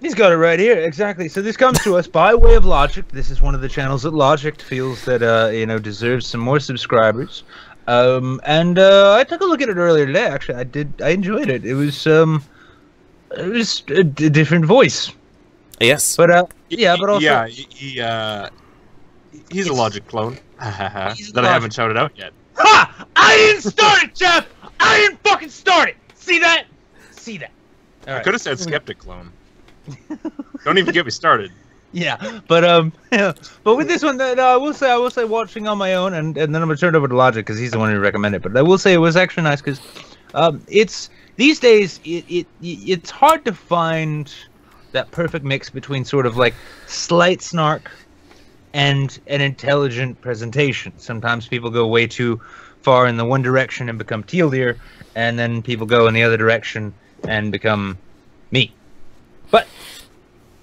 He's got it right here, exactly. So this comes to us by way of Logicked. This is one of the channels that Logicked feels that deserves some more subscribers. I took a look at it earlier today. Actually, I enjoyed it. It was a different voice. Yes. But yeah, but also he's a Logic clone that I haven't shouted out yet. Ha! I didn't start it, Jeff. I didn't fucking start it. See that? See that? All right. I could have said Skeptic clone. Don't even get me started. Yeah, but but with this one, no, I will say, watching on my own, and then I'm gonna turn it over to Logic because he's the one who recommended it. But I will say it was actually nice because it's these days it's hard to find that perfect mix between sort of like slight snark and an intelligent presentation. Sometimes people go way too far in the one direction and become teal deer, and then people go in the other direction and become me. But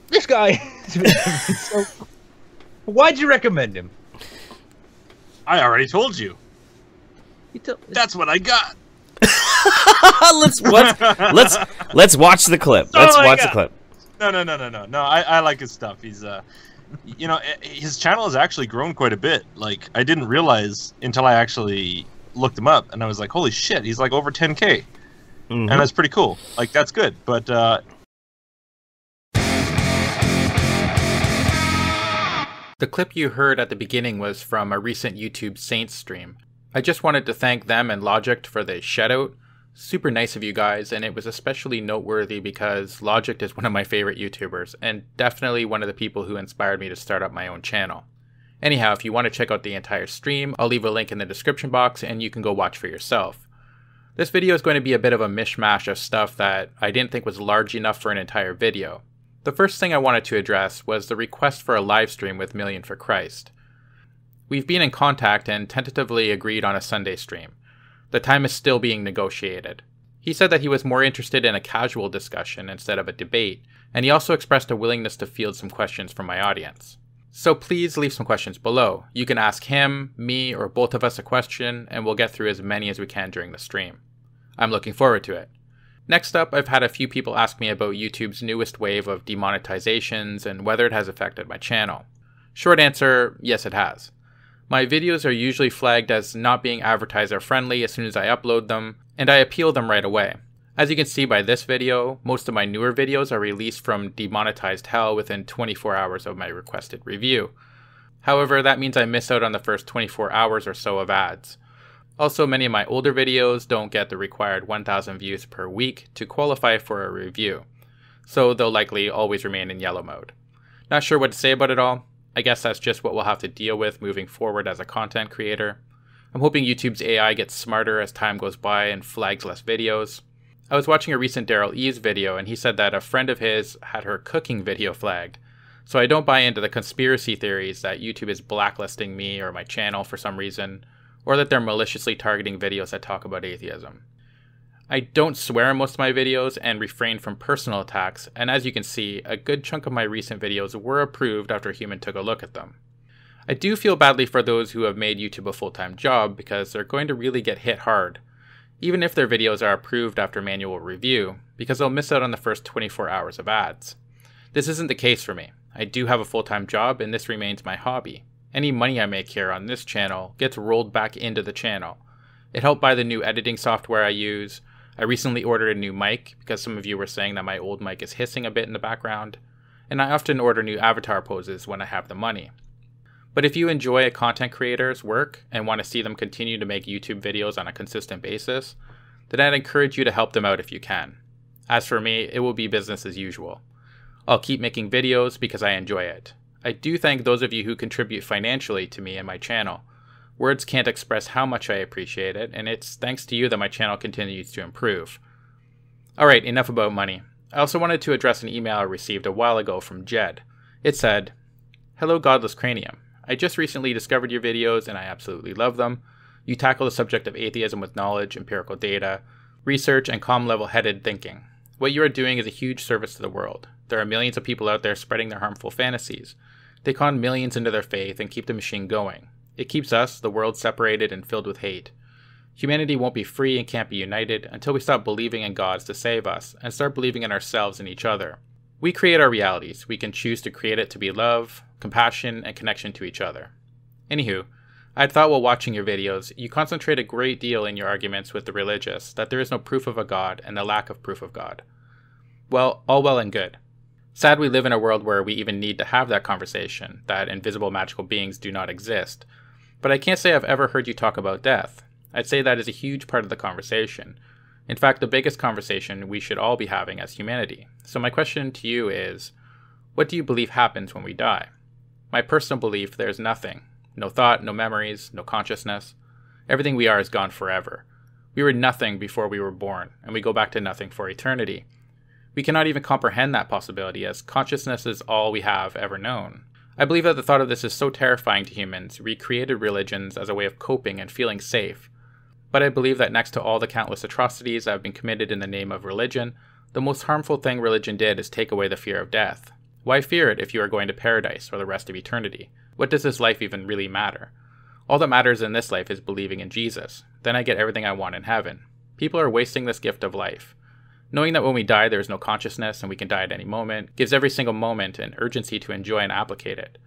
this guy, so why'd you recommend him? I already told you. That's what I got. let's watch the clip. Let's watch the clip. No. I like his stuff. He's his channel has actually grown quite a bit. Like I didn't realize until I actually looked him up, and I was like, holy shit, he's like over 10K, and that's pretty cool. Like that's good, but. The clip you heard at the beginning was from a recent YouTube Saints stream. I just wanted to thank them and Logicked for the shoutout. Super nice of you guys, and it was especially noteworthy because Logicked is one of my favorite YouTubers, and definitely one of the people who inspired me to start up my own channel. Anyhow, if you want to check out the entire stream, I'll leave a link in the description box and you can go watch for yourself. This video is going to be a bit of a mishmash of stuff that I didn't think was large enough for an entire video. The first thing I wanted to address was the request for a live stream with Million for Christ. We've been in contact and tentatively agreed on a Sunday stream. The time is still being negotiated. He said that he was more interested in a casual discussion instead of a debate, and he also expressed a willingness to field some questions from my audience. So please leave some questions below. You can ask him, me, or both of us a question, and we'll get through as many as we can during the stream. I'm looking forward to it. Next up, I've had a few people ask me about YouTube's newest wave of demonetizations and whether it has affected my channel. Short answer, yes it has. My videos are usually flagged as not being advertiser friendly as soon as I upload them, and I appeal them right away. As you can see by this video, most of my newer videos are released from demonetized hell within 24 hours of my requested review. However, that means I miss out on the first 24 hours or so of ads. Also, many of my older videos don't get the required 1,000 views per week to qualify for a review, so they'll likely always remain in yellow mode. Not sure what to say about it all. I guess that's just what we'll have to deal with moving forward as a content creator. I'm hoping YouTube's AI gets smarter as time goes by and flags less videos. I was watching a recent Daryl E's video and he said that a friend of his had her cooking video flagged, so I don't buy into the conspiracy theories that YouTube is blacklisting me or my channel for some reason, or that they're maliciously targeting videos that talk about atheism. I don't swear in most of my videos and refrain from personal attacks, and as you can see, a good chunk of my recent videos were approved after a human took a look at them. I do feel badly for those who have made YouTube a full-time job because they're going to really get hit hard, even if their videos are approved after manual review, because they'll miss out on the first 24 hours of ads. This isn't the case for me. I do have a full-time job and this remains my hobby. Any money I make here on this channel gets rolled back into the channel. It helped buy the new editing software I use. I recently ordered a new mic because some of you were saying that my old mic is hissing a bit in the background. And I often order new avatar poses when I have the money. But if you enjoy a content creator's work and want to see them continue to make YouTube videos on a consistent basis, then I'd encourage you to help them out if you can. As for me, it will be business as usual. I'll keep making videos because I enjoy it. I do thank those of you who contribute financially to me and my channel. Words can't express how much I appreciate it, and it's thanks to you that my channel continues to improve. Alright, enough about money. I also wanted to address an email I received a while ago from Jed. It said, "Hello Godless Cranium. I just recently discovered your videos and I absolutely love them. You tackle the subject of atheism with knowledge, empirical data, research, and calm level-headed thinking. What you are doing is a huge service to the world. There are millions of people out there spreading their harmful fantasies. They con millions into their faith and keep the machine going. It keeps us, the world, separated and filled with hate. Humanity won't be free and can't be united until we stop believing in gods to save us and start believing in ourselves and each other. We create our realities. We can choose to create it to be love, compassion, and connection to each other. Anywho, I'd thought while watching your videos, you concentrate a great deal in your arguments with the religious that there is no proof of a God and the lack of proof of God. Well, all well and good. Sad we live in a world where we even need to have that conversation, that invisible magical beings do not exist. But I can't say I've ever heard you talk about death. I'd say that is a huge part of the conversation. In fact, the biggest conversation we should all be having as humanity. So my question to you is, what do you believe happens when we die? My personal belief, there's nothing. No thought, no memories, no consciousness. Everything we are is gone forever. We were nothing before we were born, and we go back to nothing for eternity. We cannot even comprehend that possibility, as consciousness is all we have ever known. I believe that the thought of this is so terrifying to humans, we created religions as a way of coping and feeling safe. But I believe that next to all the countless atrocities that have been committed in the name of religion, the most harmful thing religion did is take away the fear of death. Why fear it if you are going to paradise or the rest of eternity? What does this life even really matter? All that matters in this life is believing in Jesus. Then I get everything I want in heaven. People are wasting this gift of life. Knowing that when we die there is no consciousness and we can die at any moment gives every single moment an urgency to enjoy and applicate it.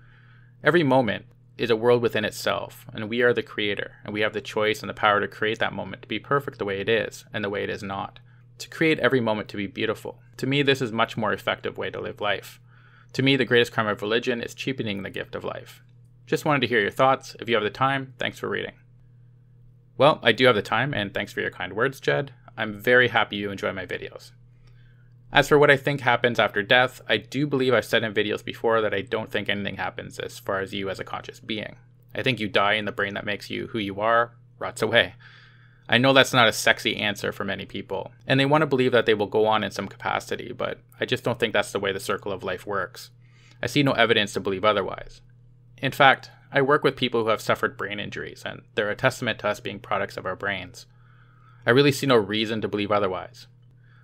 Every moment is a world within itself, and we are the creator, and we have the choice and the power to create that moment to be perfect the way it is and the way it is not. To create every moment to be beautiful. To me, this is a much more effective way to live life. To me, the greatest crime of religion is cheapening the gift of life. Just wanted to hear your thoughts. If you have the time, thanks for reading. Well, I do have the time, and thanks for your kind words, Jed. I'm very happy you enjoy my videos. As for what I think happens after death, I do believe I've said in videos before that I don't think anything happens as far as you as a conscious being. I think you die and the brain that makes you who you are rots away. I know that's not a sexy answer for many people, and they want to believe that they will go on in some capacity, but I just don't think that's the way the circle of life works. I see no evidence to believe otherwise. In fact, I work with people who have suffered brain injuries, and they're a testament to us being products of our brains. I really see no reason to believe otherwise.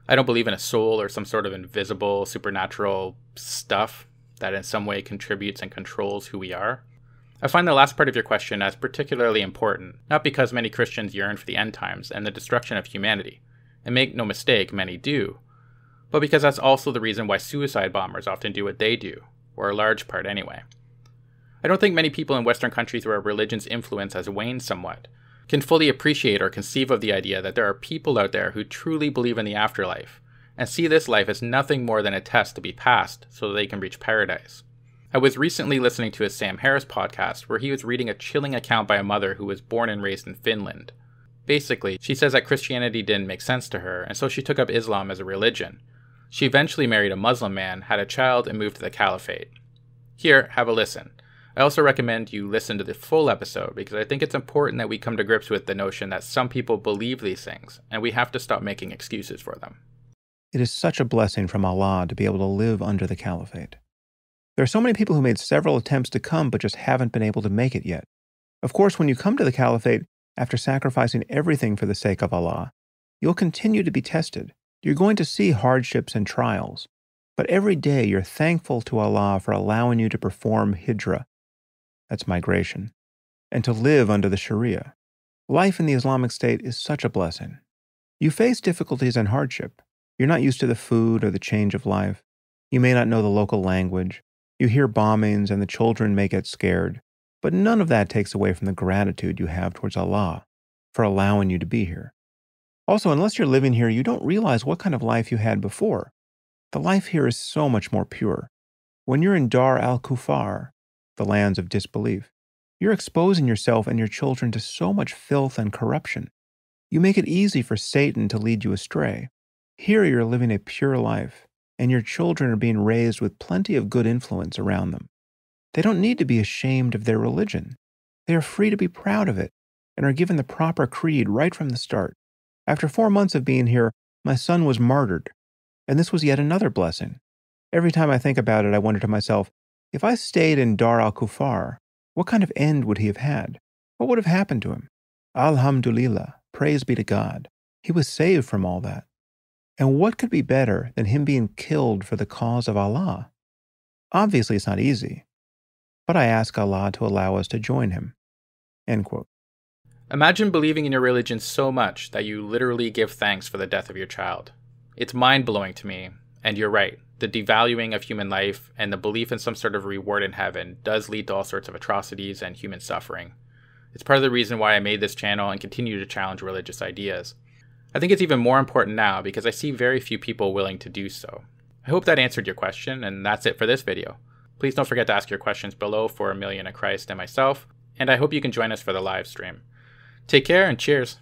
I don't believe in a soul or some sort of invisible, supernatural stuff that in some way contributes and controls who we are. I find the last part of your question as particularly important, not because many Christians yearn for the end times and the destruction of humanity, and make no mistake, many do, but because that's also the reason why suicide bombers often do what they do, or a large part anyway. I don't think many people in Western countries where religion's influence has waned somewhat can fully appreciate or conceive of the idea that there are people out there who truly believe in the afterlife, and see this life as nothing more than a test to be passed so that they can reach paradise. I was recently listening to a Sam Harris podcast where he was reading a chilling account by a mother who was born and raised in Finland. Basically, she says that Christianity didn't make sense to her, and so she took up Islam as a religion. She eventually married a Muslim man, had a child, and moved to the caliphate. Here, have a listen. I also recommend you listen to the full episode because I think it's important that we come to grips with the notion that some people believe these things, and we have to stop making excuses for them. It is such a blessing from Allah to be able to live under the caliphate. There are so many people who made several attempts to come but just haven't been able to make it yet. Of course, when you come to the caliphate, after sacrificing everything for the sake of Allah, you'll continue to be tested. You're going to see hardships and trials. But every day you're thankful to Allah for allowing you to perform hijrah, that's migration, and to live under the Sharia. Life in the Islamic State is such a blessing. You face difficulties and hardship. You're not used to the food or the change of life. You may not know the local language. You hear bombings and the children may get scared. But none of that takes away from the gratitude you have towards Allah for allowing you to be here. Also, unless you're living here, you don't realize what kind of life you had before. The life here is so much more pure. When you're in Dar al-Kufar, the lands of disbelief, you're exposing yourself and your children to so much filth and corruption. You make it easy for Satan to lead you astray. Here you're living a pure life, and your children are being raised with plenty of good influence around them. They don't need to be ashamed of their religion. They are free to be proud of it, and are given the proper creed right from the start. After 4 months of being here, my son was martyred, and this was yet another blessing. Every time I think about it, I wonder to myself, if I stayed in Dar al-Kufar, what kind of end would he have had? What would have happened to him? Alhamdulillah, praise be to God. He was saved from all that. And what could be better than him being killed for the cause of Allah? Obviously, it's not easy, but I ask Allah to allow us to join him." End quote. Imagine believing in your religion so much that you literally give thanks for the death of your child. It's mind-blowing to me, and you're right. The devaluing of human life and the belief in some sort of reward in heaven does lead to all sorts of atrocities and human suffering. It's part of the reason why I made this channel and continue to challenge religious ideas. I think it's even more important now because I see very few people willing to do so. I hope that answered your question, and that's it for this video. Please don't forget to ask your questions below for Amelia and Christ and myself, and I hope you can join us for the live stream. Take care and cheers!